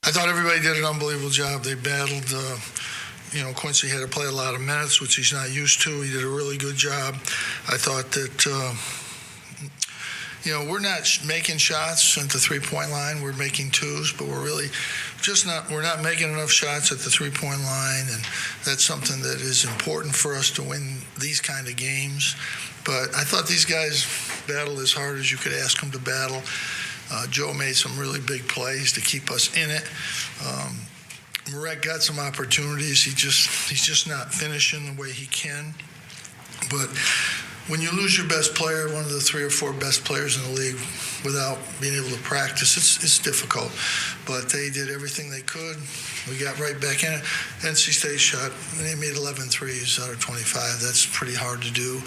I thought everybody did an unbelievable job. They battled. Quincy had to play a lot of minutes, which he's not used to. He did a really good job. I thought that. We're not making shots at the three-point line. We're making twos, but we're really we're not making enough shots at the three-point line, and that's something that is important for us to win these kind of games. But I thought these guys battled as hard as you could ask them to battle. Joe made some really big plays to keep us in it. Marek got some opportunities. He's just not finishing the way he can. But when you lose your best player, one of the 3 or 4 best players in the league, without being able to practice, it's difficult. But they did everything they could. We got right back in it. NC State shot, they made 11 threes out of 25. That's pretty hard to do.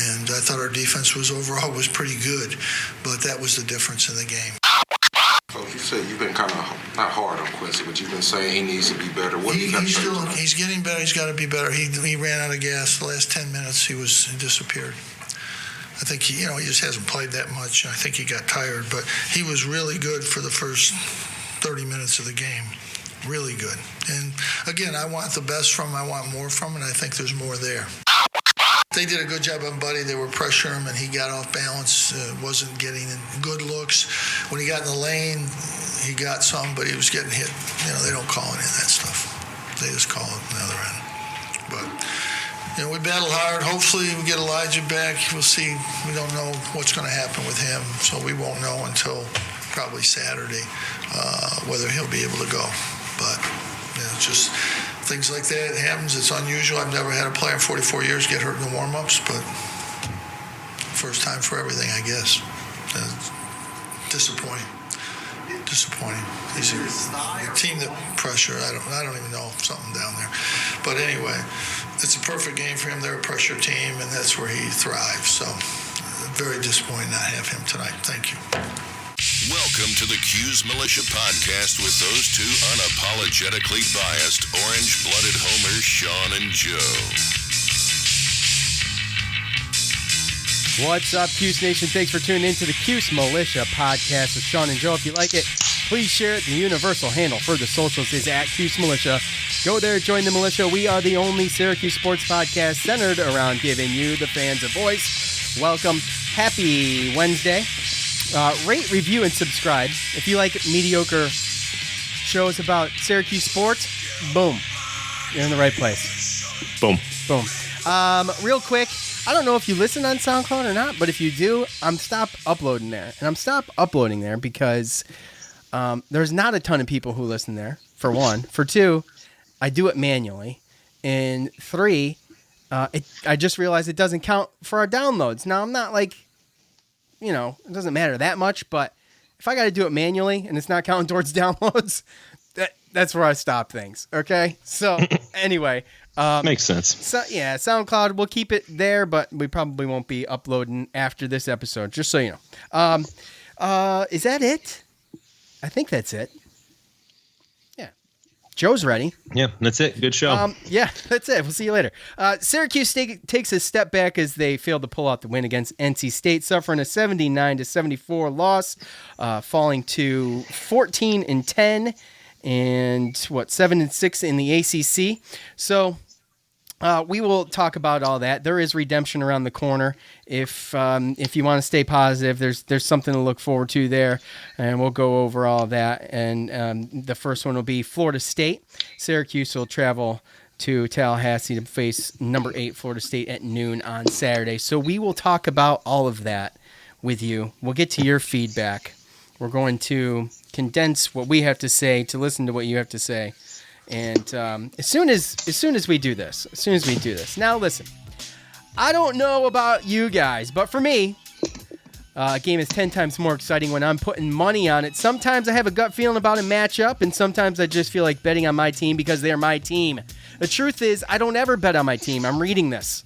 And I thought our defense overall was pretty good. But that was the difference in the game. So you said you've been kind of not hard on Quincy, but you've been saying he needs to be better. He's getting better. He's got to be better. He ran out of gas the last 10 minutes. He disappeared. I think he just hasn't played that much. I think he got tired, but he was really good for the first 30 minutes of the game. Really good. And again, I want the best from him. I want more from him, and I think there's more there. They did a good job on Buddy. They were pressuring him, and he got off balance, wasn't getting good looks. When he got in the lane, he got some, but he was getting hit. They don't call any of that stuff. They just call it the other end. But, we battle hard. Hopefully we get Elijah back. We'll see. We don't know what's going to happen with him, so we won't know until probably Saturday whether he'll be able to go. But, just things like that happens. It's unusual. I've never had a player in 44 years get hurt in the warm-ups, but first time for everything, I guess. Disappointing. He's a team that pressure. I don't even know something down there. But anyway, it's a perfect game for him. They're a pressure team, and that's where he thrives. So very disappointed not have him tonight. Thank you. Welcome to the Cuse Militia Podcast with those two unapologetically biased, orange-blooded homers, Sean and Joe. What's up, Cuse Nation? Thanks for tuning in to the Cuse Militia Podcast with Sean and Joe. If you like it, please share it. The universal handle for the socials is @Cuse Militia. Go there, join the militia. We are the only Syracuse sports podcast centered around giving you, the fans, a voice. Welcome. Happy Wednesday. Rate, review, and subscribe. If you like mediocre shows about Syracuse sports, boom, you're in the right place. Boom. Real quick, I don't know if you listen on SoundCloud or not, but if you do, I'm stop uploading there. And I'm stop uploading there because there's not a ton of people who listen there, for one. For two, I do it manually. And 3, I just realized it doesn't count for our downloads. Now, I'm not like, it doesn't matter that much, but if I got to do it manually and it's not counting towards downloads, that's where I stop things. Okay. So anyway, makes sense. So yeah, SoundCloud, we'll keep it there, but we probably won't be uploading after this episode, just so you know. Is that it? I think that's it. Joe's ready. Yeah, that's it. Good show. Yeah, that's it. We'll see you later. Syracuse takes a step back as they failed to pull out the win against NC State, suffering a 79-74 loss, falling to 14-10 and 7-6 in the ACC. So we will talk about all that. There is redemption around the corner. If you want to stay positive, there's something to look forward to there, and we'll go over all of that. And the first one will be Florida State. Syracuse will travel to Tallahassee to face number 8 Florida State at noon on Saturday. So we will talk about all of that with you. We'll get to your feedback. We're going to condense what we have to say to listen to what you have to say. And as soon as we do this, now listen, I don't know about you guys, but for me, a game is 10 times more exciting when I'm putting money on it. Sometimes I have a gut feeling about a matchup, and sometimes I just feel like betting on my team because they're my team. The truth is, I don't ever bet on my team. I'm reading this.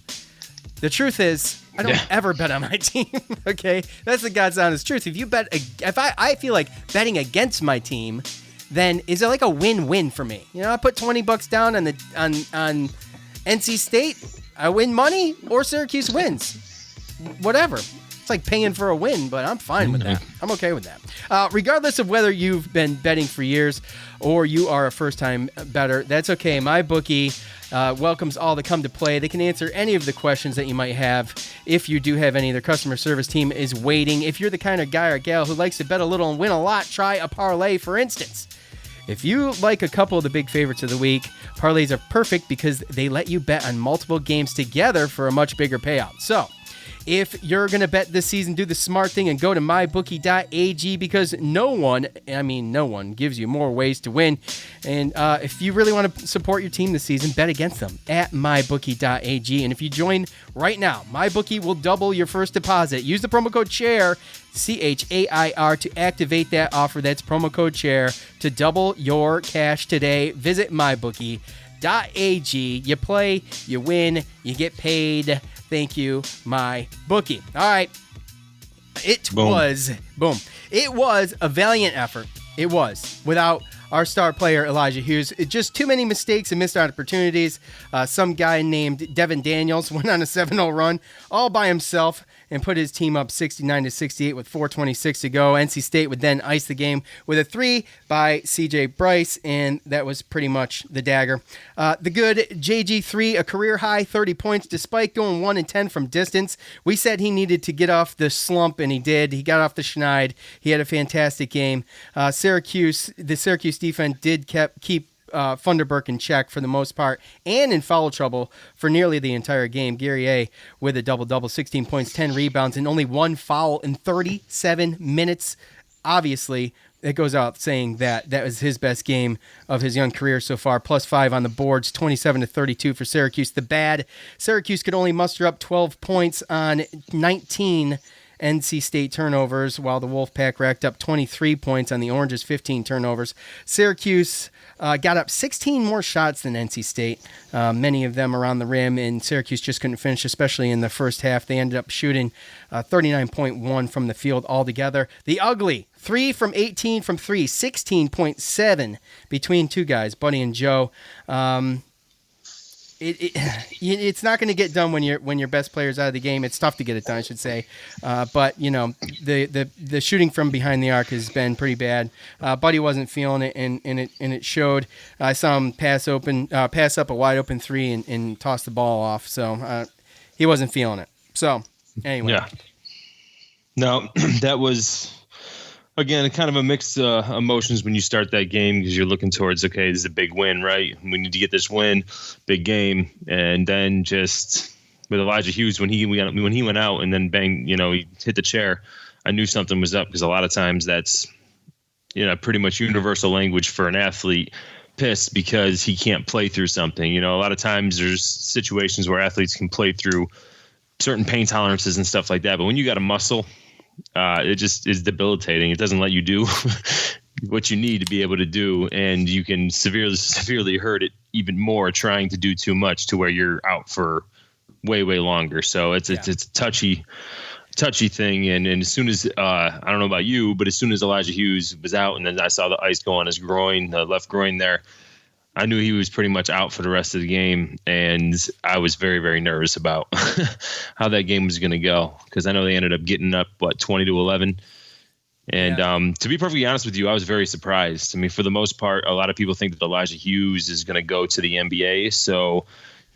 The truth is, I don't ever bet on my team. Okay, that's the God's honest truth. If I feel like betting against my team, then is it like a win-win for me? I put $20 down on NC State, I win money, or Syracuse wins. Whatever. like paying for a win, but I'm fine with that. I'm okay with that. Regardless of whether you've been betting for years or you are a first-time bettor, that's okay. MyBookie welcomes all to come to play. They can answer any of the questions that you might have. If you do have any, their customer service team is waiting. If you're the kind of guy or gal who likes to bet a little and win a lot, try a parlay, for instance. If you like a couple of the big favorites of the week, parlays are perfect because they let you bet on multiple games together for a much bigger payout. So, if you're going to bet this season, do the smart thing and go to mybookie.ag because no one gives you more ways to win. And if you really want to support your team this season, bet against them at mybookie.ag. And if you join right now, MyBookie will double your first deposit. Use the promo code CHAIR, CHAIR, to activate that offer. That's promo code CHAIR to double your cash today. Visit mybookie.ag. You play, you win, you get paid. Thank you, MyBookie. All right. It was a valiant effort. It was. Without our star player, Elijah Hughes. Just too many mistakes and missed opportunities. Some guy named Devin Daniels went on a 7-0 run all by himself and put his team up 69-68 with 4:26 to go. NC State would then ice the game with a 3 by C.J. Bryce, and that was pretty much the dagger. The good JG3, a career-high 30 points, despite going 1-10 from distance. We said he needed to get off the slump, and he did. He got off the schneid. He had a fantastic game. The Syracuse defense did keep Funderburk in check for the most part and in foul trouble for nearly the entire game. Gary A with a double-double, 16 points, 10 rebounds, and only one foul in 37 minutes. Obviously, it goes out saying that was his best game of his young career so far. +5 on the boards, 27-32 for Syracuse. The bad, Syracuse could only muster up 12 points on 19 NC State turnovers, while the Wolfpack racked up 23 points on the Orange's 15 turnovers. Syracuse got up 16 more shots than NC State, many of them around the rim, and Syracuse just couldn't finish, especially in the first half. They ended up shooting 39.1 from the field altogether. The ugly, 3 from 18 from 3, 16.7 between two guys, Buddy and Joe. It's not going to get done when your best player's out of the game. It's tough to get it done, I should say. But you know, the shooting from behind the arc has been pretty bad. Buddy wasn't feeling it, and it showed. I saw him pass up a wide open 3 and toss the ball off. So he wasn't feeling it. So anyway, yeah. No, that was. Again, kind of a mixed emotions when you start that game because you're looking towards, okay, this is a big win, right? We need to get this win, big game, and then just with Elijah Hughes when he went out and then bang, he hit the chair. I knew something was up because a lot of times that's pretty much universal language for an athlete pissed because he can't play through something. A lot of times there's situations where athletes can play through certain pain tolerances and stuff like that, but when you got a muscle. It just is debilitating. It doesn't let you do what you need to be able to do, and you can severely hurt it even more trying to do too much to where you're out for way longer. So it's a touchy thing. And as soon as I don't know about you, but as soon as Elijah Hughes was out, and then I saw the ice go on his groin, the left groin there, I knew he was pretty much out for the rest of the game, and I was very, very nervous about how that game was going to go because I know they ended up getting up, 20-11. And to be perfectly honest with you, I was very surprised. I mean, for the most part, a lot of people think that Elijah Hughes is going to go to the NBA, so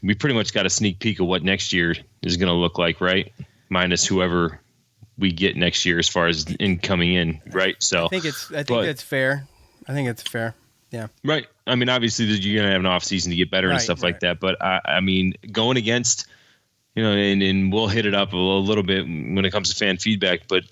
we pretty much got a sneak peek of what next year is going to look like, right? Minus whoever we get next year as far as coming in, right? So I think it's fair. I think it's fair. Yeah. Right. I mean, obviously, you're going to have an off season to get better and stuff like that. But I mean, going against, and we'll hit it up a little bit when it comes to fan feedback, but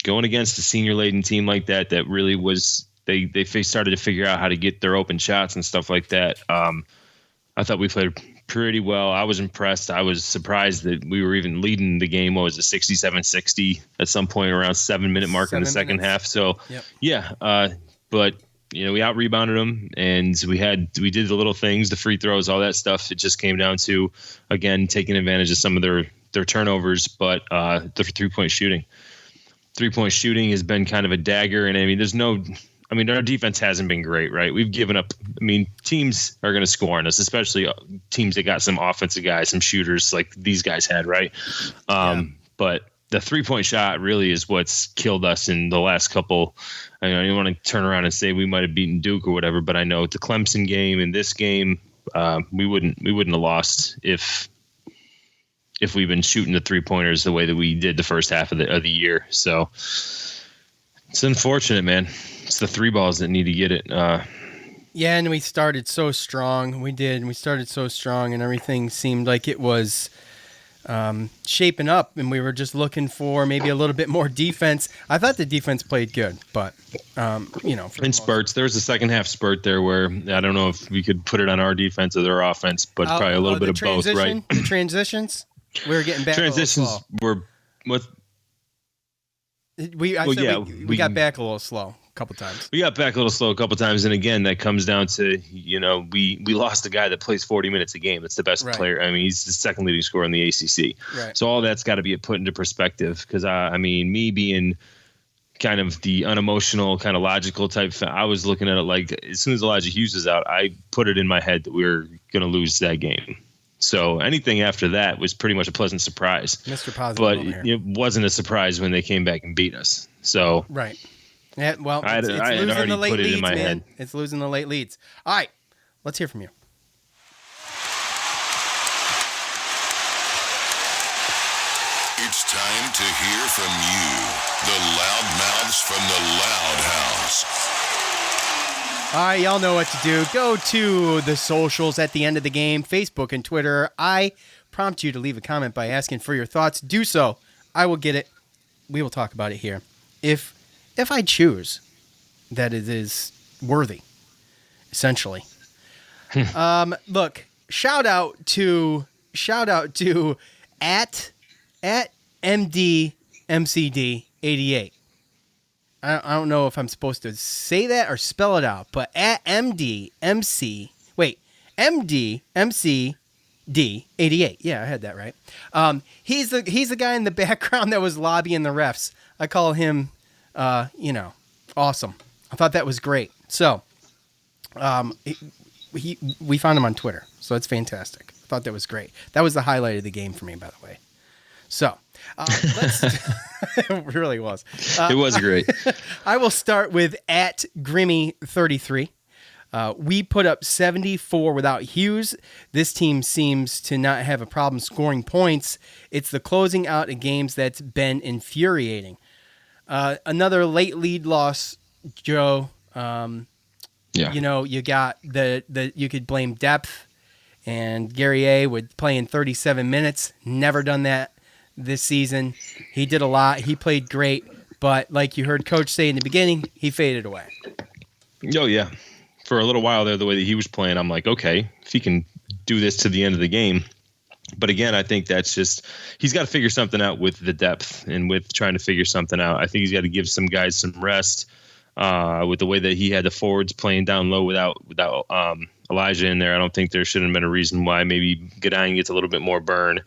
going against a senior laden team like that really was, they started to figure out how to get their open shots and stuff like that. I thought we played pretty well. I was impressed. I was surprised that we were even leading the game. What was it, 67-60 at some point around 7-minute mark in the second half. So but we out rebounded them, and we did the little things, the free throws, all that stuff. It just came down to, again, taking advantage of some of their turnovers, but the 3-point shooting. 3-point shooting has been kind of a dagger, and our defense hasn't been great, right? We've given up. I mean, teams are going to score on us, especially teams that got some offensive guys, some shooters like these guys had, right? But the 3-point shot really is what's killed us in the last couple. I don't want to turn around and say we might have beaten Duke or whatever, but I know the Clemson game and this game, we wouldn't have lost if we've been shooting the 3-pointers the way that we did the first half of the year. So it's unfortunate, man. It's the 3 balls that need to get it. Yeah, and we started so strong. We did. We started so strong, and everything seemed like it was shaping up, and we were just looking for maybe a little bit more defense. I thought the defense played good, but, in spurts. There was a second half spurt there where I don't know if we could put it on our defense or their offense, but probably a little bit of both, right? The transitions? We were getting back Transitions a little slow. were what? We got back a little slow a couple times. We got back a little slow a couple times, and again, that comes down to we lost a guy that plays 40 minutes a game. That's the best player. I mean, he's the second leading scorer in the ACC. Right. So all that's got to be put into perspective because me being kind of the unemotional, kind of logical type, I was looking at it like as soon as Elijah Hughes is out, I put it in my head that we were going to lose that game. So anything after that was pretty much a pleasant surprise. Mr. Positive, but it wasn't a surprise when they came back and beat us. So right. Yeah, well, I had losing already the late put it leads, in my man. head. It's losing the late leads. All right, let's hear from you. It's time to hear from you, the loudmouths from the Loud House. All right, y'all know what to do. Go to the socials at the end of the game, Facebook and Twitter. I prompt you to leave a comment by asking for your thoughts. Do so. I will get it. We will talk about it here. If I choose that it is worthy, essentially. Look, shout out to at MDMCD88. I don't know if I'm supposed to say that or spell it out, but at MDMCD88. Yeah, I had that right. He's the guy in the background that was lobbying the refs. I call him, awesome. I thought that was great. So, we found him on Twitter, so it's fantastic. I thought that was great. That was the highlight of the game for me, by the way. So, it really was. It was great. I will start with at Grimmy33. We put up 74 without Hughes. This team seems to not have a problem scoring points. It's the closing out of games that's been infuriating. Another late lead loss, Joe. Yeah. You got you could blame depth, and Gary A. would play in 37 minutes. Never done that this season. He did a lot. He played great, but like you heard Coach say in the beginning, he faded away. Oh yeah. For a little while there, the way that he was playing, I'm like, okay, if he can do this to the end of the game. But again, I think that's just he's got to figure something out with the depth and with trying to figure something out. I think he's got to give some guys some rest with the way that he had the forwards playing down low without Elijah in there. I don't think there should have been a reason why maybe Gadian gets a little bit more burn.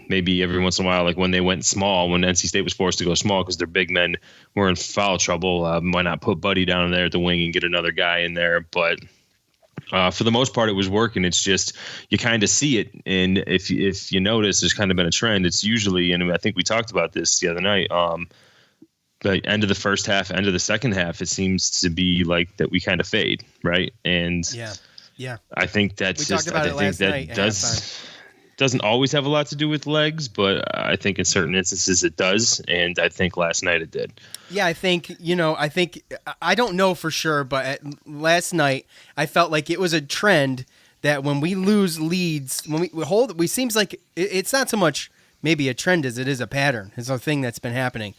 Maybe every once in a while, like when they went small, when NC State was forced to go small because their big men were in foul trouble, why not put Buddy down there at the wing and get another guy in there? But for the most part, it was working. It's just you kind of see it. And if you notice, there's kind of been a trend. It's usually, and I think we talked about this the other night, the end of the first half, end of the second half, it seems to be like that we kind of fade, right? And yeah, I think that's we just, talked about I it think last night that doesn't always have a lot to do with legs, but I think in certain instances it does. And I think last night it did. Yeah, I think I don't know for sure, but last night I felt like it was a trend that when we lose leads, when we seems like it's not so much maybe a trend as it is a pattern. It's a thing that's been happening.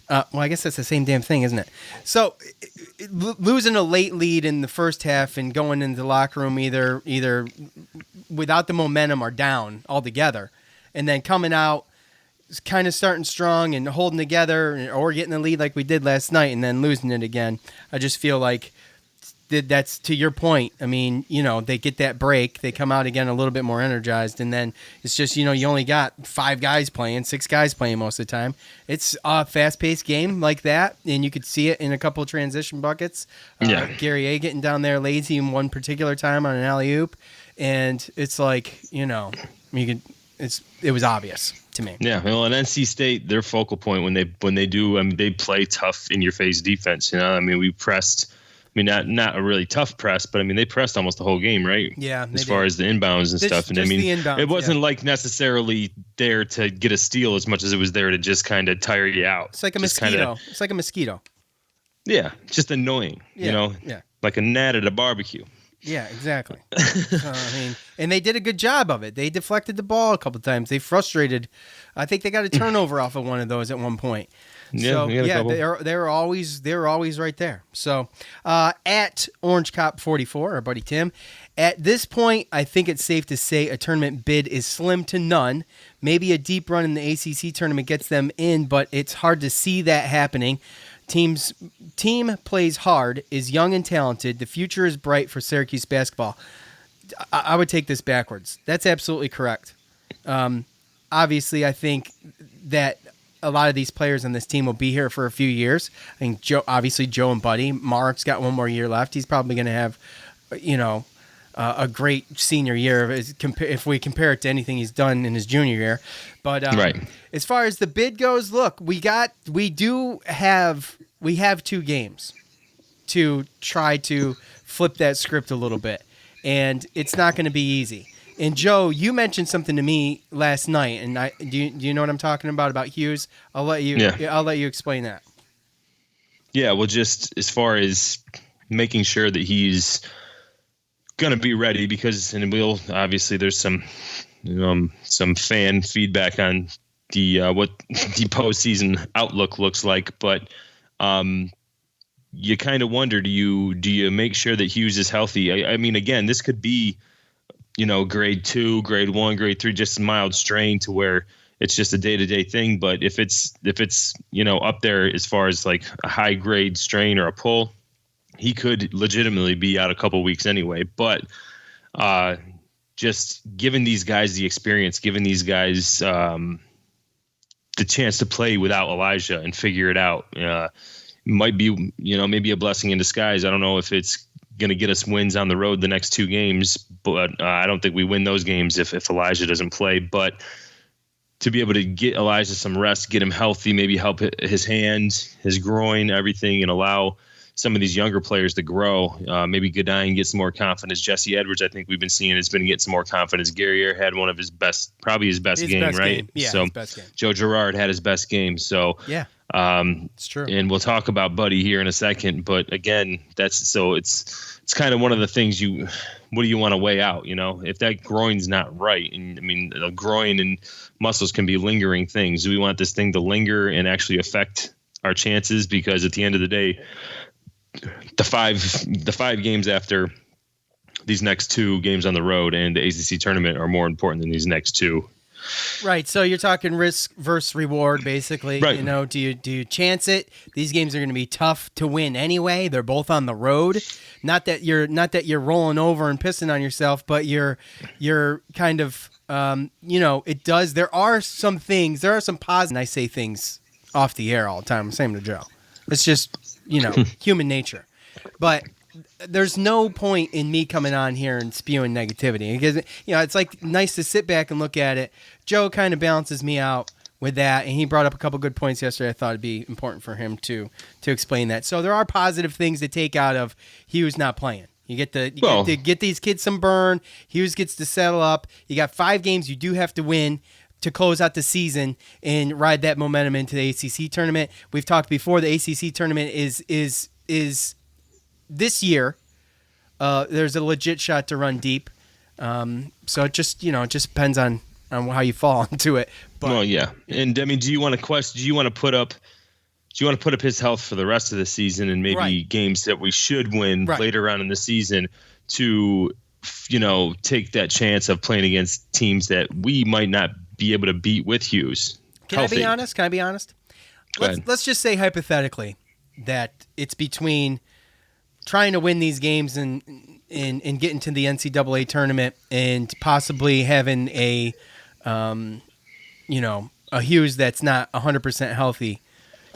Well, I guess that's the same damn thing, isn't it? So losing a late lead in the first half and going into the locker room either without the momentum or down altogether, and then coming out kind of starting strong and holding together or getting the lead like we did last night and then losing it again. I just feel like that's to your point. I mean, they get that break, they come out again a little bit more energized, and then it's just, you only got 6 guys playing most of the time. It's a fast-paced game like that, and you could see it in a couple of transition buckets. Gary A. getting down there lazy in one particular time on an alley-oop, and it's like, you could it was obvious to me. Yeah, well, at NC State, their focal point when they do, I mean, they play tough in your face defense. You know, I mean, we pressed. I mean, not a really tough press, but I mean, they pressed almost the whole game, right? Yeah, as far as the inbounds and stuff. And I mean, inbounds, it wasn't like necessarily there to get a steal as much as it was there to just kind of tire you out. It's like a just mosquito. It's like a mosquito. Yeah, just annoying. Yeah, you know, yeah. like a gnat at a barbecue. Yeah, exactly. I mean, and they did a good job of it. They deflected the ball a couple times. They frustrated. I think they got a turnover off of one of those at one point. Yeah, So we got a couple. they're always right there. So at Orange Cop 44, our buddy Tim, at this point, I think it's safe to say a tournament bid is slim to none. Maybe a deep run in the ACC tournament gets them in, but it's hard to see that happening. Team plays hard, is young and talented. The future is bright for Syracuse basketball. I would take this backwards. That's absolutely correct. Obviously, I think that a lot of these players on this team will be here for a few years. I think Joe and Buddy. Mark's got one more year left. He's probably going to have, a great senior year if we compare it to anything he's done in his junior year. But Right. As far as the bid goes, look, we have 2 games to try to flip that script a little bit, and it's not going to be easy. And Joe, you mentioned something to me last night, and do you know what I'm talking about Hughes? I'll let you explain that. Yeah, well, just as far as making sure that he's going to be ready, because obviously there's some fan feedback on the what the postseason outlook looks like, but you kind of wonder, do you make sure that Hughes is healthy? I mean, again, this could be, grade 2, grade 1, grade 3, just a mild strain to where it's just a day-to-day thing. But if it's up there as far as like a high grade strain or a pull, he could legitimately be out a couple weeks anyway. But just giving these guys the experience, giving these guys the chance to play without Elijah and figure it out might be, maybe a blessing in disguise. I don't know if it's going to get us wins on the road the next 2 games, but I don't think we win those games if Elijah doesn't play. But to be able to get Elijah some rest, get him healthy, maybe help his hands, his groin, everything, and allow some of these younger players to grow. Maybe Godine gets more confidence. Jesse Edwards, I think we've been seeing, has been getting some more confidence. Gary Ayer had one of his best, probably his best game, right? Yeah, so his best game. Joe Girard had his best game. So yeah, it's true. And we'll talk about Buddy here in a second. But again, it's kind of one of the things what do you want to weigh out? If that groin's not right, and I mean, the groin and muscles can be lingering things. Do we want this thing to linger and actually affect our chances? Because at the end of the day, the five games after these next 2 games on the road and the ACC tournament are more important than these next 2. Right. So you're talking risk versus reward, basically. Right. Do you chance it? These games are going to be tough to win anyway. They're both on the road. Not that you're rolling over and pissing on yourself, but you're kind of it does. There are some positives. And I say things off the air all the time. I'm saying to Joe. It's just human nature. But there's no point in me coming on here and spewing negativity, because it's like nice to sit back and look at it. Joe kind of balances me out with that, and he brought up a couple good points yesterday. I thought it'd be important for him to explain that. So there are positive things to take out of Hughes not playing. You get to get these kids some burn. Hughes gets to settle up. You got 5 games you do have to win to close out the season and ride that momentum into the ACC tournament. We've talked before, the ACC tournament is this year. There's a legit shot to run deep. So it just depends on how you fall into it. But, well, yeah. And I mean, do you want to put up his health for the rest of the season, and maybe games that we should win later on in the season to, take that chance of playing against teams that we might not be able to beat with Hughes? Can I be honest? Let's just say hypothetically that it's between trying to win these games and get into the NCAA tournament and possibly having a Hughes that's not 100% healthy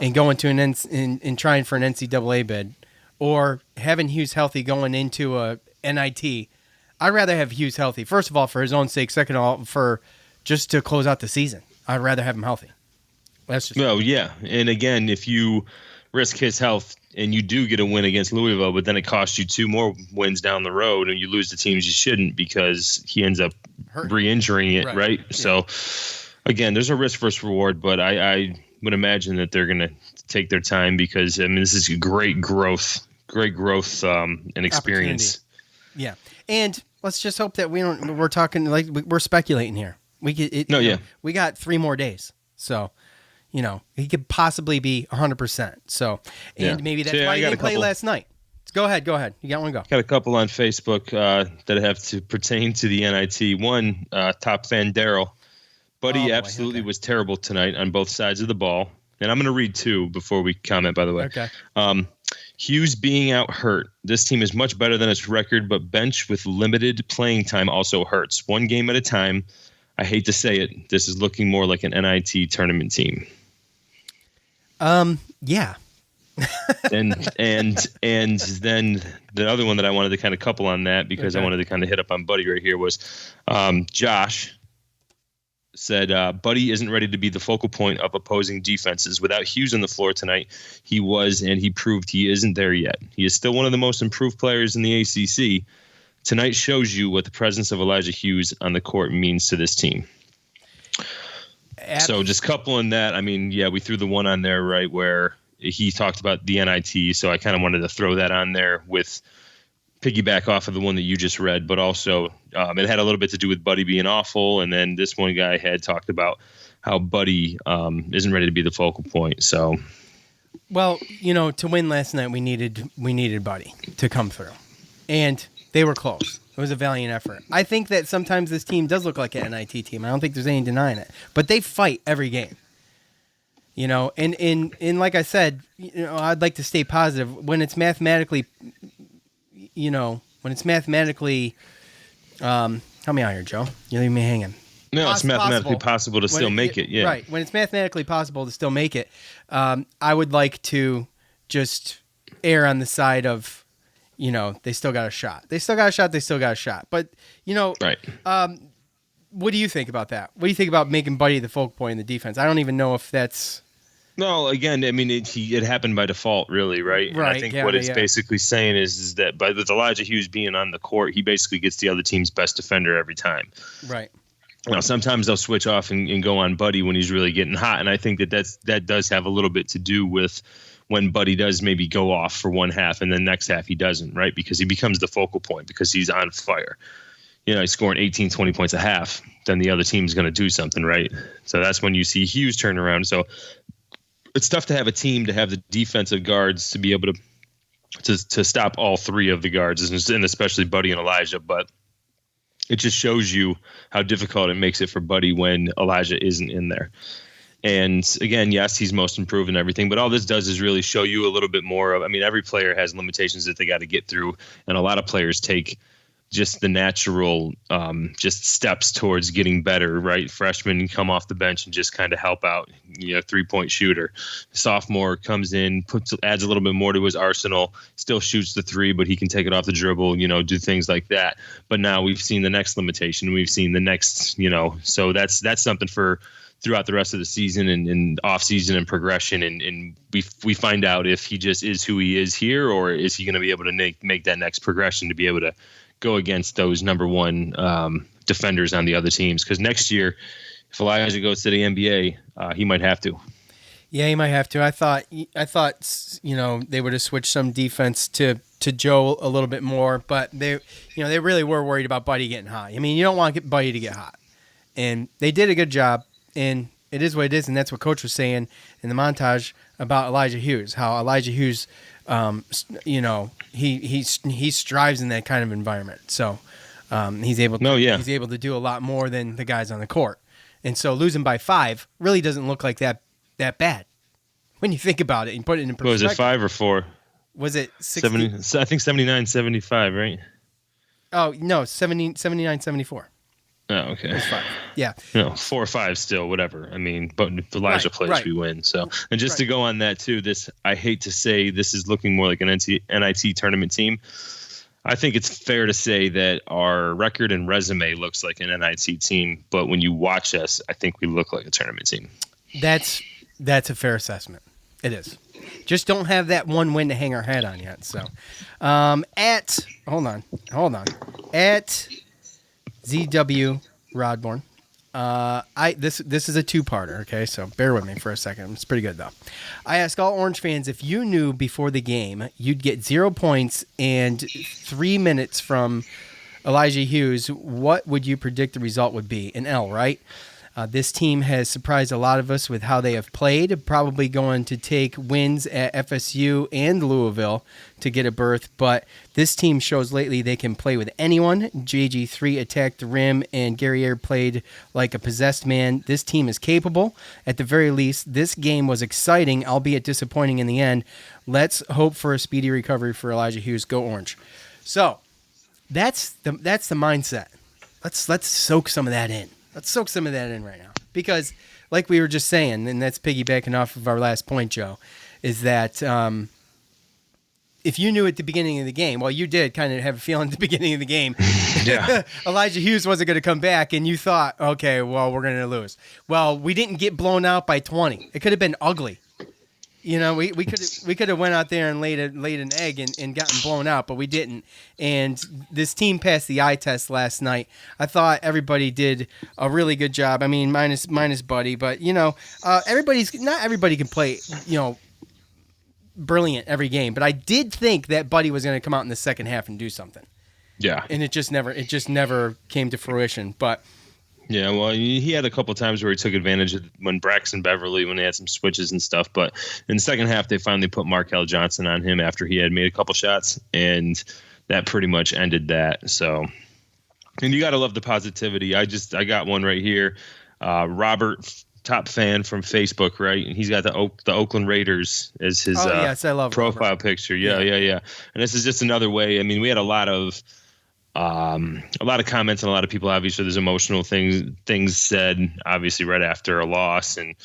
and going to and trying for an NCAA bid, or having Hughes healthy going into a NIT. I'd rather have Hughes healthy, first of all, for his own sake. Second of all, for just to close out the season. I'd rather have him healthy. That's just Well, yeah. And again, if you risk his health and you do get a win against Louisville, but then it costs you 2 more wins down the road and you lose the teams you shouldn't because he ends up hurt. re-injuring it, right? Yeah. So, again, there's a risk versus reward, but I would imagine that they're going to take their time because, I mean, this is great growth and experience. Yeah. And let's just hope that we're talking like we're speculating here. We got 3 more days. So, he could possibly be 100%. So, and maybe that's why he didn't play last night. Go ahead. You got one, go. Got a couple on Facebook that have to pertain to the NIT. One, top fan Daryl. Buddy absolutely was terrible tonight on both sides of the ball. And I'm going to read 2 before we comment, by the way. Okay. Hughes being out hurt. This team is much better than its record, but bench with limited playing time also hurts. 1 game at a time. I hate to say it. This is looking more like an NIT tournament team. Yeah. and then the other one that I wanted to kind of couple on that because I wanted to kind of hit up on Buddy right here was Josh said Buddy isn't ready to be the focal point of opposing defenses. Without Hughes on the floor tonight, he was, and he proved he isn't there yet. He is still one of the most improved players in the ACC. Tonight shows you what the presence of Elijah Hughes on the court means to this team. So just coupling that, I mean, yeah, we threw the one on there, right, where he talked about the NIT, so I kind of wanted to throw that on there with piggyback off of the one that you just read, but also it had a little bit to do with Buddy being awful, and then this one guy had talked about how Buddy isn't ready to be the focal point. So, well, to win last night, we needed Buddy to come through, and they were close. It was a valiant effort. I think that sometimes this team does look like an NIT team. I don't think there's any denying it, but they fight every game. And like I said, I'd like to stay positive when it's mathematically. Help me out here, Joe. You're leaving me hanging. No, it's mathematically possible to still make it. Yeah. Right. When it's mathematically possible to still make it, I would like to just err on the side of, they still got a shot. They still got a shot. But, right. What do you think about that? What do you think about making Buddy the focal point in the defense? I don't even know if that's... No, again, I mean, it happened by default, really, right? Right. And I think what it's basically saying is that with Elijah Hughes being on the court, he basically gets the other team's best defender every time. Right. Now, sometimes they'll switch off and go on Buddy when he's really getting hot, and I think that does have a little bit to do with when Buddy does maybe go off for one half and then next half he doesn't, right? Because he becomes the focal point because he's on fire. He's scoring 18, 20 points a half, then the other team's going to do something, right? So that's when you see Hughes turn around. So it's tough to have a team to have the defensive guards to be able to stop all 3 of the guards, and especially Buddy and Elijah. But it just shows you how difficult it makes it for Buddy when Elijah isn't in there. And again, yes, he's most improved and everything, but all this does is really show you a little bit more of, I mean, every player has limitations that they got to get through, and a lot of players take just the natural just steps towards getting better, right? Freshmen come off the bench and just kind of help out, 3-point shooter. Sophomore comes in, adds a little bit more to his arsenal, still shoots the 3, but he can take it off the dribble, do things like that. But now we've seen the next limitation. We've seen the next, so that's something for throughout the rest of the season and off season and progression. And we find out if he just is who he is here, or is he going to be able to make that next progression to be able to go against those number one defenders on the other teams. Because next year, if Elijah goes to the NBA, he might have to. Yeah, he might have to. I thought they would have switched some defense to Joe a little bit more, but they really were worried about Buddy getting hot. I mean, you don't want Buddy to get hot, and they did a good job. And it is what it is, and that's what Coach was saying in the montage about Elijah Hughes. How Elijah Hughes, he strives in that kind of environment. So he's able to do a lot more than the guys on the court. And so losing by 5 really doesn't look like that bad when you think about it and put it in perspective. Was it 5 or 4? Was it 60? I think 79-75, right? Oh no, 79-74. Oh, okay. It's 5. Yeah. 4 or 5 still, whatever. I mean, but if Elijah plays, we win. So, and just to go on that too, I hate to say this is looking more like an NIT tournament team. I think it's fair to say that our record and resume looks like an NIT team, but when you watch us, I think we look like a tournament team. That's a fair assessment. It is. Just don't have that one win to hang our hat on yet. So, hold on, at ZW Rodborn. This is a two-parter, okay? So bear with me for a second. It's pretty good though. I ask all Orange fans, if you knew before the game you'd get 0 points and 3 minutes from Elijah Hughes, what would you predict the result would be? An L, right? This team has surprised a lot of us with how they have played, probably going to take wins at FSU and Louisville to get a berth, but this team shows lately they can play with anyone. JG3 attacked the rim, and Guerrier played like a possessed man. This team is capable. At the very least, this game was exciting, albeit disappointing in the end. Let's hope for a speedy recovery for Elijah Hughes. Go Orange. So that's the mindset. Let's soak some of that in. Let's soak some of that in right now. Because, like we were just saying, and that's piggybacking off of our last point, Joe, is that if you knew at the beginning of the game, well, you did kind of have a feeling at the beginning of the game, Elijah Hughes wasn't going to come back, and you thought, okay, well, we're going to lose. Well, we didn't get blown out by 20. It could have been ugly. You know, we could have went out there and laid an egg and gotten blown out, but we didn't. And this team passed the eye test last night. I thought everybody did a really good job. I mean, minus Buddy, but not everybody can play, brilliant every game. But I did think that Buddy was going to come out in the second half and do something. Yeah, and it just never came to fruition. But yeah, well, he had a couple times where he took advantage of when Braxton Beverly, when they had some switches and stuff. But in the second half, they finally put Markel Johnson on him after he had made a couple shots, and that pretty much ended that. So, and you got to love the positivity. I got one right here. Robert, top fan from Facebook, right? And he's got the Oakland Raiders as his yes, I love profile Robert. Picture. Yeah. And this is just another way. I mean, we had a lot of comments and a lot of people, obviously there's emotional things said obviously right after a loss. And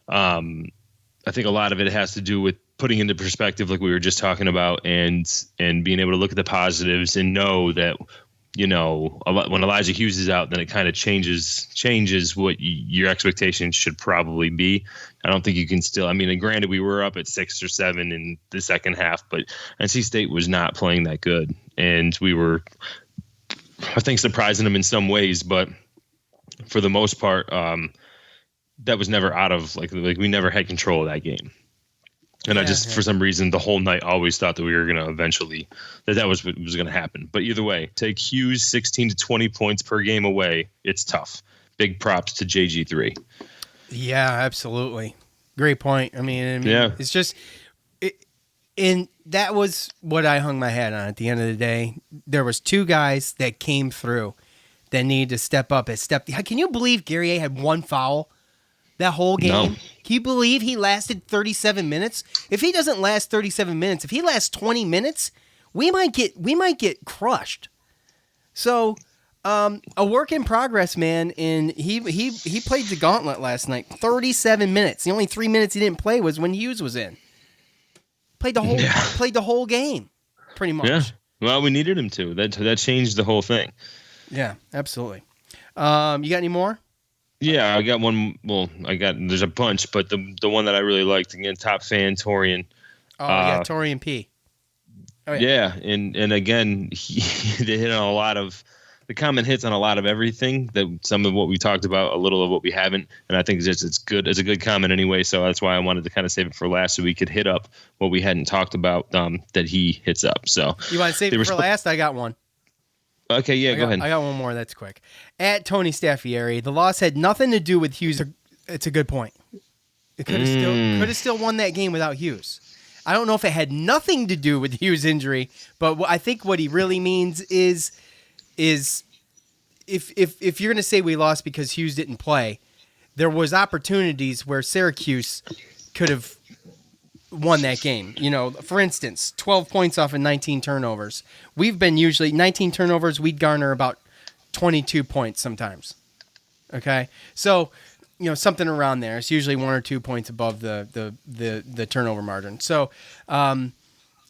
I think a lot of it has to do with putting into perspective, like we were just talking about, and being able to look at the positives and know that, when Elijah Hughes is out, then it kind of changes what your expectations should probably be. I don't think you can still, and granted we were up at 6 or 7 in the second half, but NC State was not playing that good. And we were, I think, surprising them in some ways, but for the most part, that was never out of like we never had control of that game. And for some reason, the whole night always thought that we were going to eventually, that was what was going to happen. But either way, take Hughes 16 to 20 points per game away. It's tough. Big props to JG3. Yeah, absolutely. Great point. Yeah. It's just, and that was what I hung my hat on at the end of the day. There was two guys that came through that needed to step up. Can you believe Guerrier had one foul that whole game? No. Can you believe he lasted 37 minutes? If he doesn't last 37 minutes, if he lasts 20 minutes, we might get crushed. So, a work in progress, man. And he played the gauntlet last night. 37 minutes. The only 3 minutes he didn't play was when Hughes was in. Played the whole game, pretty much. Yeah. Well, we needed him to. That changed the whole thing. Yeah, absolutely. You got any more? Yeah, I got one. Well, there's a bunch, but the one that I really liked, again, top fan, Torian. Oh, yeah, Torian P. Oh, yeah. And again, they hit on a lot of, the comment hits on a lot of everything, that some of what we talked about, a little of what we haven't. And I think it's good. It's a good comment anyway. So that's why I wanted to kind of save it for last so we could hit up what we hadn't talked about that he hits up. So you want to save it for last? I got one. Okay, yeah, go ahead. I got one more. That's quick. At Tony Staffieri, the loss had nothing to do with Hughes. It's a good point. It could have still won that game without Hughes. I don't know if it had nothing to do with Hughes' injury, but I think what he really means is if you're going to say we lost because Hughes didn't play, there was opportunities where Syracuse could have won that game. For instance, 12 points off of 19 turnovers. We've been usually 19 turnovers. We'd garner about 22 points sometimes. Okay. So, something around there. It's usually 1 or 2 points above the turnover margin. So,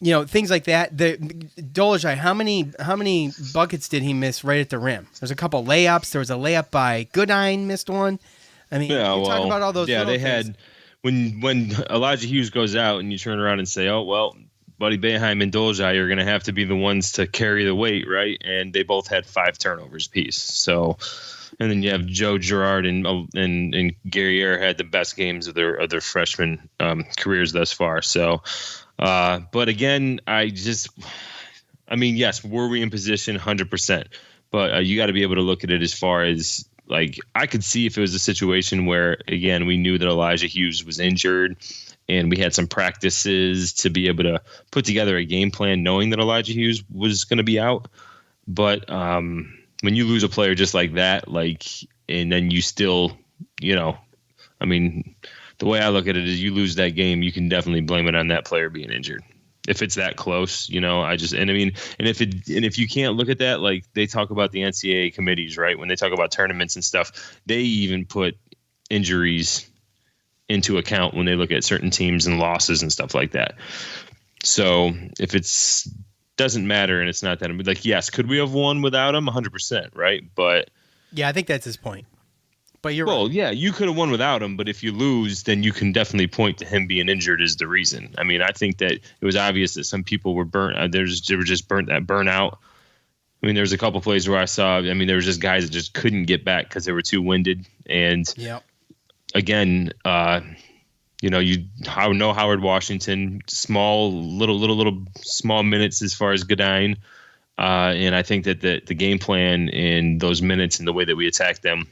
things like that. The Dolezaj, how many buckets did he miss right at the rim? There's a couple layups. There was a layup by Goodine, missed one. I mean, talk about all those. Yeah, little they things. had when Elijah Hughes goes out, and you turn around and say, "Oh well, Buddy Boeheim and Dolezaj are going to have to be the ones to carry the weight," right? And they both had 5 turnovers apiece. So, and then you have Joe Girard and Guerriere had the best games of their freshman careers thus far. So, but again, yes, were we in position? 100%. But you got to be able to look at it as far as, like, I could see if it was a situation where, again, we knew that Elijah Hughes was injured and we had some practices to be able to put together a game plan knowing that Elijah Hughes was going to be out. But when you lose a player just like that, and then you still, the way I look at it is you lose that game, you can definitely blame it on that player being injured. If it's that close, if you can't look at that, like they talk about the NCAA committees, right? When they talk about tournaments and stuff, they even put injuries into account when they look at certain teams and losses and stuff like that. So if it's doesn't matter and it's not that, like, yes, could we have won without him? 100%, right? But yeah, I think that's his point. But you're well, right. yeah, you could have won without him, but if you lose, then you can definitely point to him being injured as the reason. I mean, I think that it was obvious that some people were burnt. They were just burnout. I mean, there's a couple plays where I saw. I mean, there was just guys that just couldn't get back because they were too winded. And again, you know Howard Washington, little small minutes as far as Godine, and I think that the game plan and those minutes and the way that we attacked them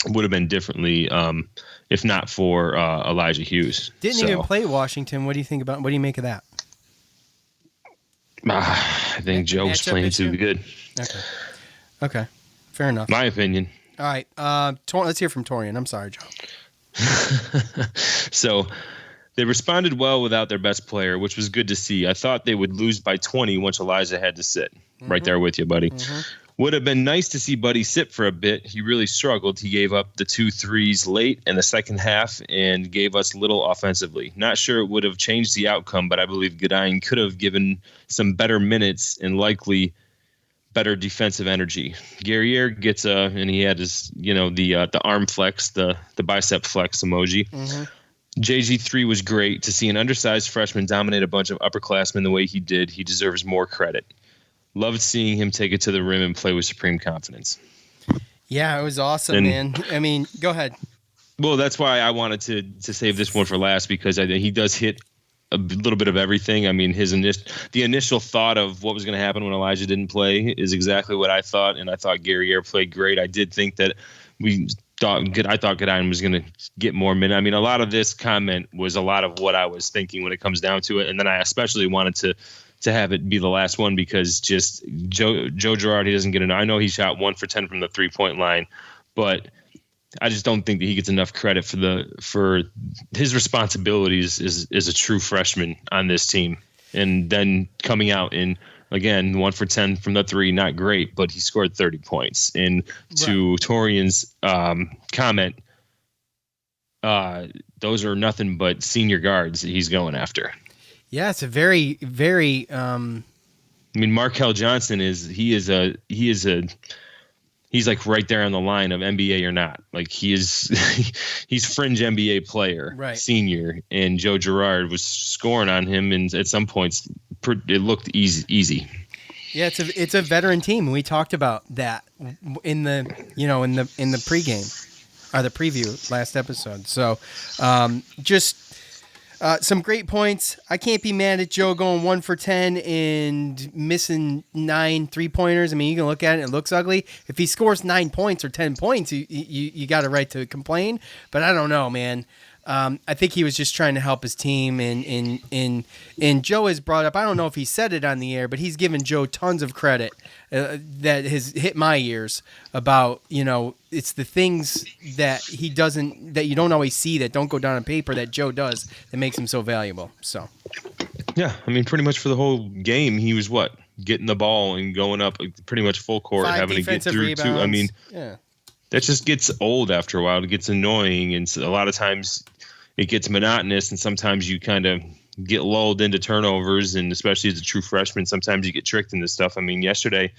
would have been differently if not for Elijah Hughes. Didn't even play Washington. What do you make of that? I think Joe was playing too good. Okay. Fair enough. My opinion. All right. Let's hear from Torian. I'm sorry, Joe. So they responded well without their best player, which was good to see. I thought they would lose by 20 once Elijah had to sit. Right there with you, buddy. Would have been nice to see Buddy sit for a bit. He really struggled. He gave up the 2 threes late in the second half and gave us little offensively. Not sure it would have changed the outcome, but I believe Godine could have given some better minutes and likely better defensive energy. Guerriere gets and he had his, the arm flex, the bicep flex emoji. JG3 was great. To see an undersized freshman dominate a bunch of upperclassmen the way he did, he deserves more credit. Loved seeing him take it to the rim and play with supreme confidence. Yeah, it was awesome, man. I mean, go ahead. Well, that's why I wanted to save this one for last, because I think he does hit a little bit of everything. I mean, the initial thought of what was going to happen when Elijah didn't play is exactly what I thought, and I thought Guerriere played great. I did think that I thought Godine was going to get more minutes. I mean, a lot of this comment was a lot of what I was thinking when it comes down to it, and then I especially wanted to have it be the last one because just Joe Girard, he doesn't get enough. I know he shot 1 for 10 from the 3-point line, but I just don't think that he gets enough credit for his responsibilities as a true freshman on this team. And then coming out and again 1 for 10 from the 3, not great, but he scored 30 points. And to Torian's comment, those are nothing but senior guards that he's going after. Yeah, it's a very, very. I mean, Markel Johnson he's like right there on the line of NBA or not. Like he's fringe NBA player, right? Senior, and Joe Girard was scoring on him, and at some points it looked easy. Yeah, it's a veteran team, and we talked about that in the pregame or the preview last episode. So, some great points. I can't be mad at Joe going 1 for 10 and missing 9 3-pointers. I mean, you can look at it; it looks ugly. If he scores 9 points or 10 points, you got a right to complain. But I don't know, man. I think he was just trying to help his team, and Joe has brought up. I don't know if he said it on the air, but he's given Joe tons of credit that has hit my ears about it's the things that he doesn't, that you don't always see, that don't go down on paper, that Joe does, that makes him so valuable. So yeah, I mean, pretty much for the whole game, he was getting the ball and going up pretty much full court, 5 having to get through rebounds. 2. I mean, yeah. That just gets old after a while. It gets annoying, and a lot of times it gets monotonous, and sometimes you kind of get lulled into turnovers, and especially as a true freshman, sometimes you get tricked into stuff. I mean, yesterday,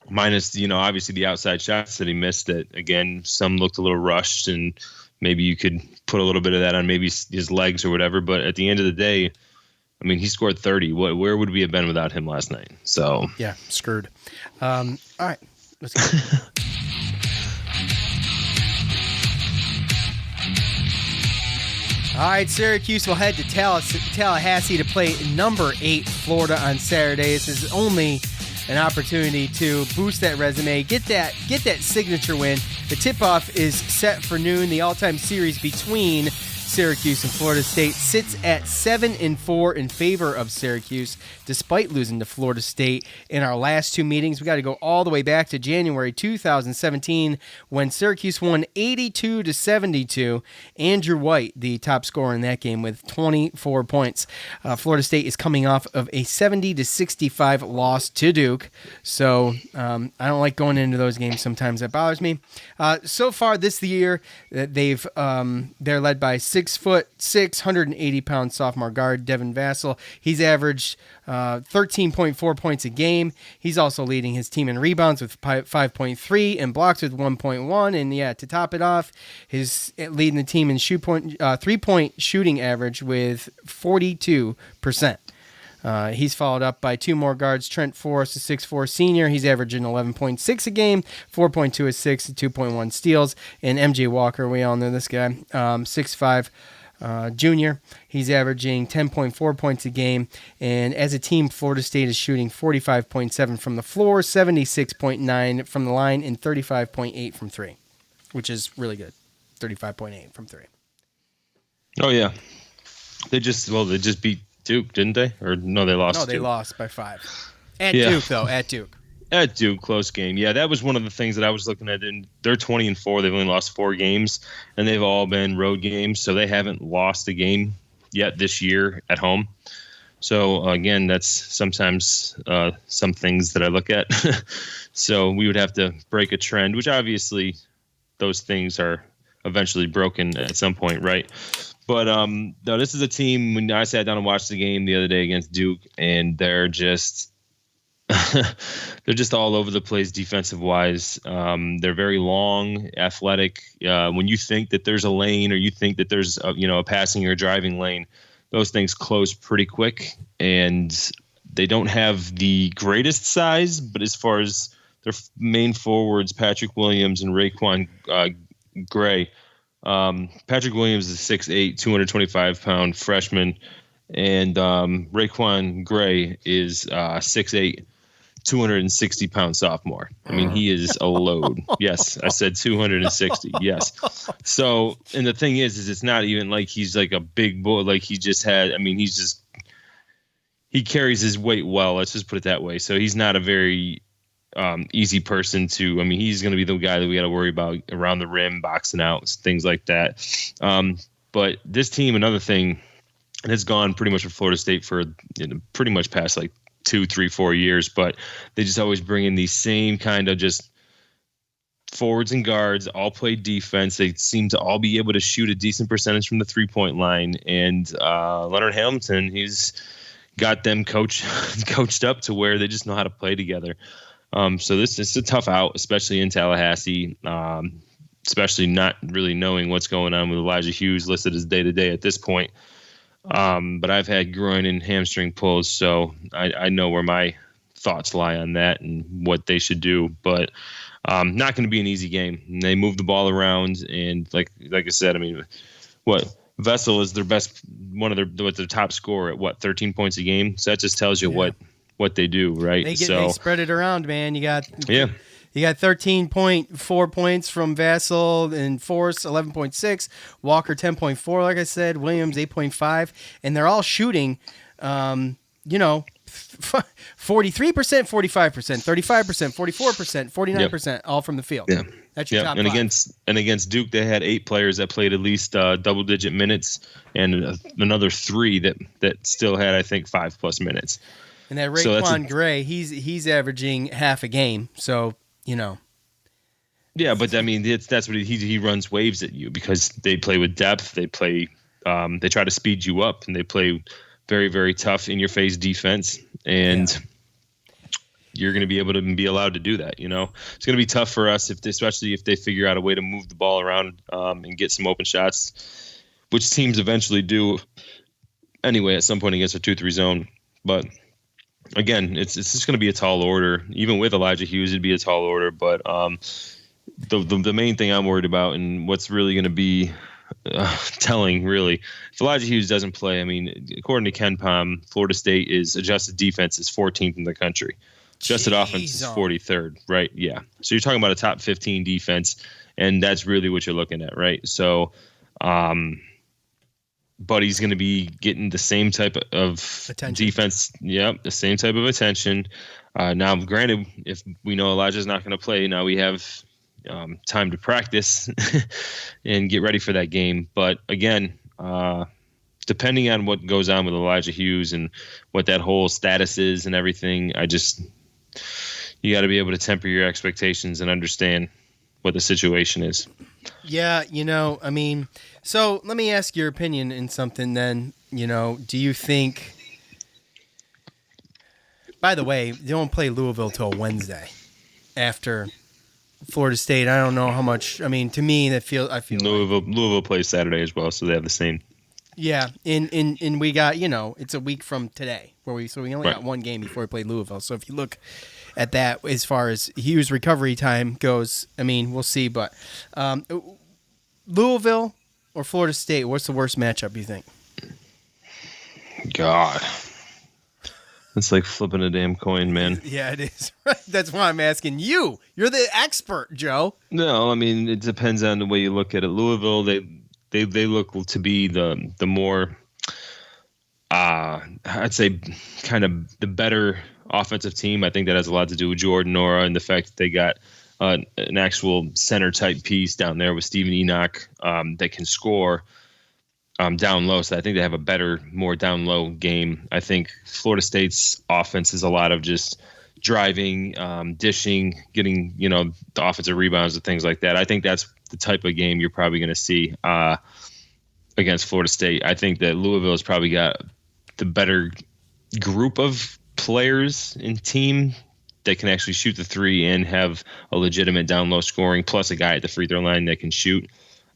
minus, obviously the outside shots that he missed, that again, some looked a little rushed, and maybe you could put a little bit of that on maybe his legs or whatever. But at the end of the day, I mean, he scored 30. Where would we have been without him last night? So yeah, screwed. All right, let's go. All right, Syracuse will head to Tallahassee to play number 8 Florida on Saturday. This is only an opportunity to boost that resume, get that signature win. The tip-off is set for noon. The all-time series between Syracuse and Florida State sits at 7-4 in favor of Syracuse, despite losing to Florida State in our last 2 meetings. We got to go all the way back to January 2017 when Syracuse won 82-72. Andrew White, the top scorer in that game, with 24 points. Florida State is coming off of a 70-65 loss to Duke, so I don't like going into those games. Sometimes that bothers me. So far this year, they're led by 6'6", 180-pound sophomore guard Devin Vassell. He's averaged 13.4 points a game. He's also leading his team in rebounds with 5.3 and blocks with 1.1. And yeah, to top it off, he's leading the team in 3-point shooting average with 42%. He's followed up by 2 more guards. Trent Forrest, a 6'4" senior. He's averaging 11.6 a game, 4.2 assists, 2.1 steals. And MJ Walker, we all know this guy, 6'5", junior. He's averaging 10.4 points a game. And as a team, Florida State is shooting 45.7 from the floor, 76.9 from the line, and 35.8 from 3, which is really good. 35.8 from 3. Oh yeah, they just beat Duke, didn't they? Or no, they lost. No, they Duke. lost by 5. Duke, though. At Duke. At Duke, close game. Yeah, that was one of the things that I was looking at. And they're 20-4. They've only lost 4 games, and they've all been road games, so they haven't lost a game yet this year at home. So again, that's sometimes some things that I look at. So we would have to break a trend, which obviously those things are eventually broken at some point, right? But no, this is a team. When I sat down and watched the game the other day against Duke, and they're just all over the place defensive wise. They're very long, athletic. When you think that there's a lane, or you think that there's a passing or driving lane, those things close pretty quick. And they don't have the greatest size, but as far as their main forwards, Patrick Williams and Raekwon Gray. Patrick Williams is 6'8", 225-pound freshman, and Raekwon Gray is 6'8", 260-pound sophomore. I mean, he is a load. Yes, I said 260. Yes. So, and the thing is it's not even like he's like a big boy. Like he carries his weight well. Let's just put it that way. So he's not a very easy person to. I mean, he's going to be the guy that we got to worry about around the rim, boxing out, things like that. But this team, another thing, has gone pretty much with Florida State for pretty much past like 2, 3, 4 years. But they just always bring in these same kind of just forwards and guards, all play defense. They seem to all be able to shoot a decent percentage from the 3-point line. And Leonard Hamilton, he's got them coached up to where they just know how to play together. So this is a tough out, especially in Tallahassee, especially not really knowing what's going on with Elijah Hughes listed as day-to-day at this point. But I've had groin and hamstring pulls, so I know where my thoughts lie on that and what they should do. But not going to be an easy game. They move the ball around, and like I said, I mean, Vessel is their best, their top scorer at 13 points a game. So that just tells you what they do, right? They spread it around, man. You got 13.4 points from Vassell and Force 11.6, Walker 10.4, like I said, Williams 8.5, and they're all shooting 43%, 45%, 35%, 44%, 49%, all from the field. Yeah. That's your top and five. Against Duke, they had 8 players that played at least double-digit minutes, and another 3 that still had, I think, 5+ minutes. And that Raekwon Gray, he's averaging half a game, so Yeah, but I mean, that's what he runs waves at you because they play with depth. They play they try to speed you up, and they play very, very tough in your face defense, and you're going to be able to be allowed to do that. It's going to be tough for us especially if they figure out a way to move the ball around and get some open shots, which teams eventually do anyway at some point against a 2-3 zone. But again, it's just going to be a tall order. Even with Elijah Hughes, it'd be a tall order. But the main thing I'm worried about, and what's really going to be telling, really, if Elijah Hughes doesn't play, I mean, according to Ken Pom, Florida State is adjusted defense is 14th in the country. Adjusted offense is 43rd, right? Yeah. So you're talking about a top 15 defense, and that's really what you're looking at, right? So, but he's going to be getting the same type of attention. Defense. Yep, the same type of attention. Now, granted, if we know Elijah's not going to play, now we have time to practice and get ready for that game. But again, depending on what goes on with Elijah Hughes and what that whole status is and everything, you got to be able to temper your expectations and understand what the situation is. Yeah, I mean, so let me ask your opinion in something then. Do you think, by the way, they don't play Louisville till Wednesday after Florida State? I don't know how much. I mean, to me, I feel Louisville plays Saturday as well, so they have the same. Yeah, and we got, it's a week from today where we only got one game before we played Louisville. So if you look at that as far as Hughes' recovery time goes, I mean, we'll see. But Louisville or Florida State, what's the worst matchup, you think? God. It's like flipping a damn coin, man. Yeah, it is. That's why I'm asking you. You're the expert, Joe. No, I mean, it depends on the way you look at it. Louisville, they look to be the more, I'd say, kind of the better offensive team. I think that has a lot to do with Jordan Nora and the fact that they got an actual center type piece down there with Steven Enoch that can score down low. So I think they have a better, more down low game. I think Florida State's offense is a lot of just driving, dishing, getting, the offensive rebounds and things like that. I think that's the type of game you're probably going to see against Florida State. I think that Louisville has probably got the better group of players and team that can actually shoot the three and have a legitimate down low scoring, plus a guy at the free throw line that can shoot.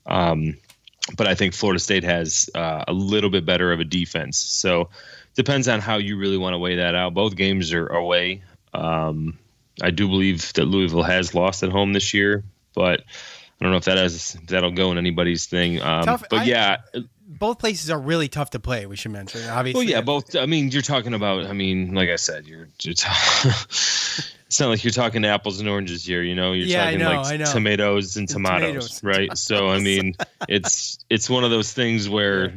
But I think Florida State has a little bit better of a defense. So depends on how you really want to weigh that out. Both games are away. I do believe that Louisville has lost at home this year, but I don't know if that'll go in anybody's thing. Both places are really tough to play. We should mention, obviously. Well, yeah, both. I mean, you're talking about. I mean, like I said, it's not like you're talking apples and oranges here. You're talking tomatoes and tomatoes, right? So I mean, it's one of those things where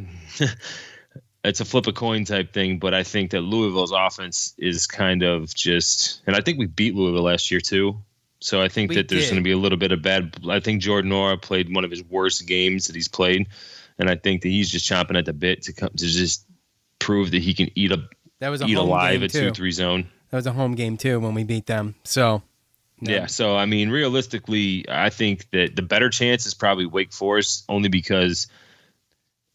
it's a flip a coin type thing. But I think that Louisville's offense is kind of just, and I think we beat Louisville last year too. So I think that there's going to be a little bit of bad. I think Jordan Nora played one of his worst games that he's played, and I think that he's just chomping at the bit to just prove that he can eat alive at 2-3 zone. That was a home game too when we beat them. So yeah. So I mean, realistically, I think that the better chance is probably Wake Forest, only because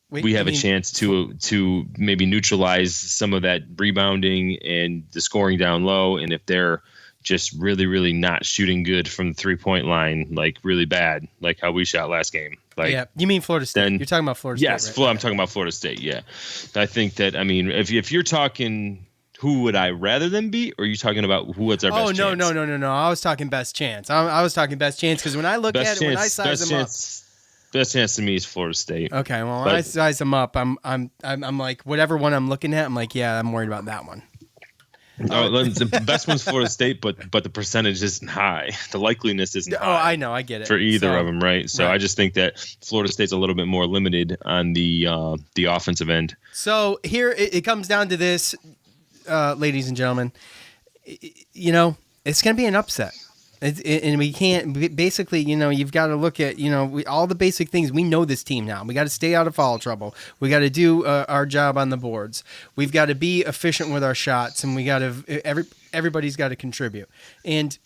we have a chance to maybe neutralize some of that rebounding and the scoring down low, and if they're just really, really not shooting good from the 3-point line, like really bad, like how we shot last game. Like, yeah, you mean Florida State? You're talking about Florida State, yes, right? I'm talking about Florida State. Yeah, I think that. I mean, if you're talking, who would I rather than beat, or are you talking about what's our best chance? Oh no! I was talking best chance. I was talking best chance because when I look at it, when I size them up, best chance to me is Florida State. Okay, well, when I size them up, I'm like whatever one I'm looking at, I'm like, yeah, I'm worried about that one. The best one's Florida State, but the percentage isn't high. The likeliness isn't high. Oh, I know, I get it. For either of them, right? So I just think that Florida State's a little bit more limited on the offensive end. So here it comes down to this, ladies and gentlemen. It's going to be an upset. And we can't, basically, you've got to look at, all the basic things. We know this team now. We got to stay out of foul trouble. We got to do our job on the boards. We've got to be efficient with our shots, and we got to, everybody's got to contribute. And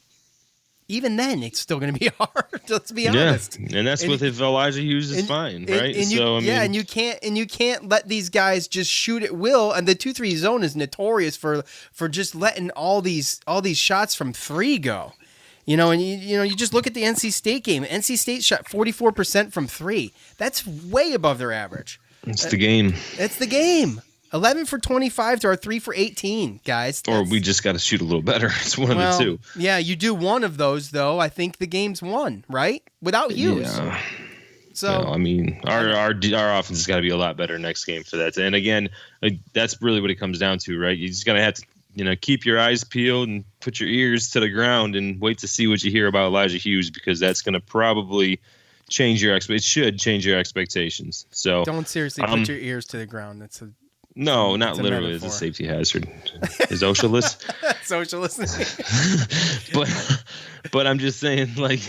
even then, it's still going to be hard. Let's be honest. And that's with if Elijah Hughes is fine, right? And you can't let these guys just shoot at will. And the 2-3 zone is notorious for just letting all these shots from three go. And you just look at the NC State game. NC State shot 44% from three. That's way above their average. It's the game. It's the game. 11 for 25 to our 3 for 18, guys. Or we just got to shoot a little better. It's one of the two. Yeah, you do one of those, though. I think the game's won, right? Without Hughes. Yeah. So our offense has got to be a lot better next game for that. And again, that's really what it comes down to, right? You just got to have to, keep your eyes peeled and put your ears to the ground and wait to see what you hear about Elijah Hughes, because that's going to probably change your it should change your expectations. So don't seriously put your ears to the ground. No, not literally. It's a safety hazard. Is socialist? Socialist. but I'm just saying, like,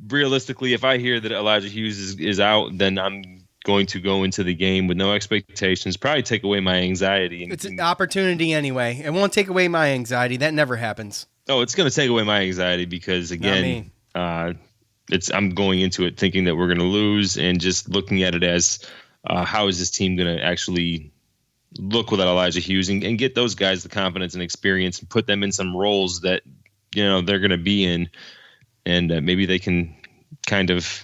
realistically, if I hear that Elijah Hughes is out, then I'm going to go into the game with no expectations, probably take away my anxiety. It's an opportunity anyway. It won't take away my anxiety. That never happens. Oh, it's going to take away my anxiety because, again, I'm going into it thinking that we're going to lose and just looking at it as how is this team going to actually look without Elijah Hughes and get those guys the confidence and experience and put them in some roles that, they're going to be in. And maybe they can kind of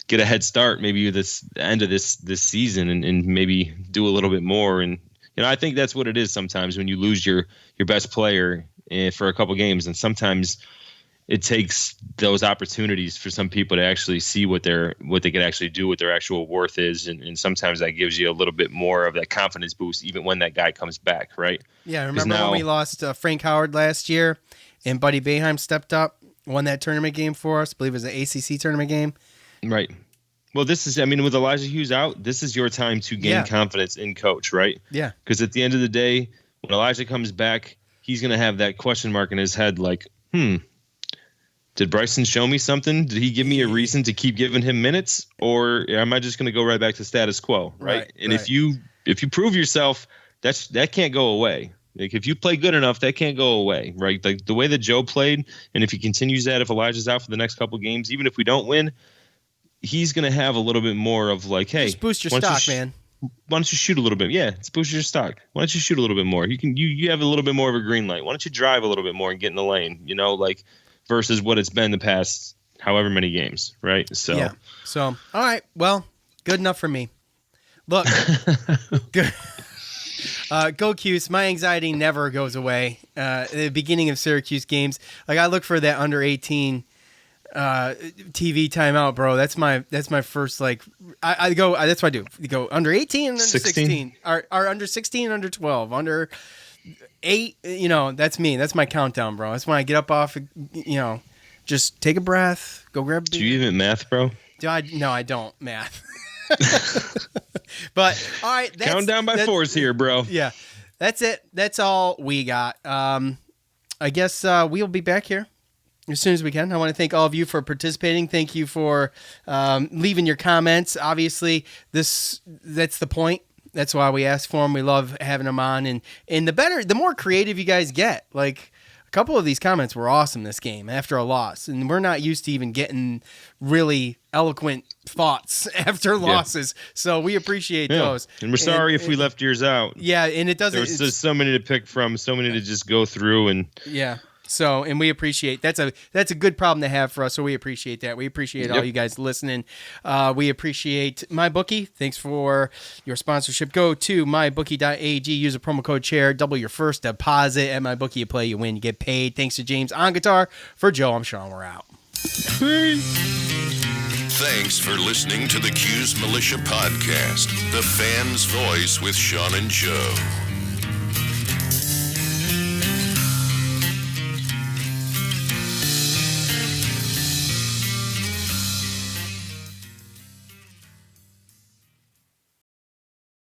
get a head start maybe this end of this season and maybe do a little bit more. And, I think that's what it is sometimes when you lose your best player for a couple games. And sometimes it takes those opportunities for some people to actually see what they can actually do, what their actual worth is. And sometimes that gives you a little bit more of that confidence boost, even when that guy comes back, right? Yeah, remember when we lost Frank Howard last year and Buddy Boeheim stepped up, won that tournament game for us? I believe it was an ACC tournament game. Right. Well, with Elijah Hughes out, this is your time to gain confidence in coach, right? Yeah. Because at the end of the day, when Elijah comes back, he's going to have that question mark in his head like, did Bryson show me something? Did he give me a reason to keep giving him minutes? Or am I just going to go right back to status quo, right? And if you prove yourself, that can't go away. Like, if you play good enough, that can't go away, right? Like the way that Joe played, and if he continues that, if Elijah's out for the next couple games, even if we don't win, he's going to have a little bit more of like, hey, just boost your stock, man. Why don't you shoot a little bit? Yeah, it's boost your stock. Why don't you shoot a little bit more? You have a little bit more of a green light. Why don't you drive a little bit more and get in the lane? Versus what it's been the past however many games, right? So, yeah. So, all right. Well, good enough for me. Look, good. Go Cuse. My anxiety never goes away. At the beginning of Syracuse games, like I look for that under 18 TV timeout, bro. That's my first I go. That's what I do. You go under 18 and under 16. Or under 16 and under 12. Under 8, that's me. That's my countdown, bro. That's when I get up off, just take a breath, go grab a beer. Do you even math, bro? No, I don't math. But all right, count down by fours here, bro. Yeah, that's it. That's all we got. I guess we'll be back here as soon as we can. I want to thank all of you for participating. Thank you for leaving your comments. Obviously, that's the point. That's why we ask for them. We love having them on. And the more creative you guys get. Like, a couple of these comments were awesome this game after a loss. And we're not used to even getting really eloquent thoughts after losses. So we appreciate those. And we're sorry if we left yours out. Yeah, and it doesn't. There's so many to pick from, so many to just go through. And yeah. So, and we appreciate that's a good problem to have for us. So we appreciate that. We appreciate all you guys listening. We appreciate MyBookie. Thanks for your sponsorship. Go to mybookie.ag. Use a promo code chair. Double your first deposit at MyBookie. You play, you win, you get paid. Thanks to James on guitar. For Joe, I'm Sean. We're out. Thanks for listening to the Cuse Militia Podcast, the fan's voice with Sean and Joe.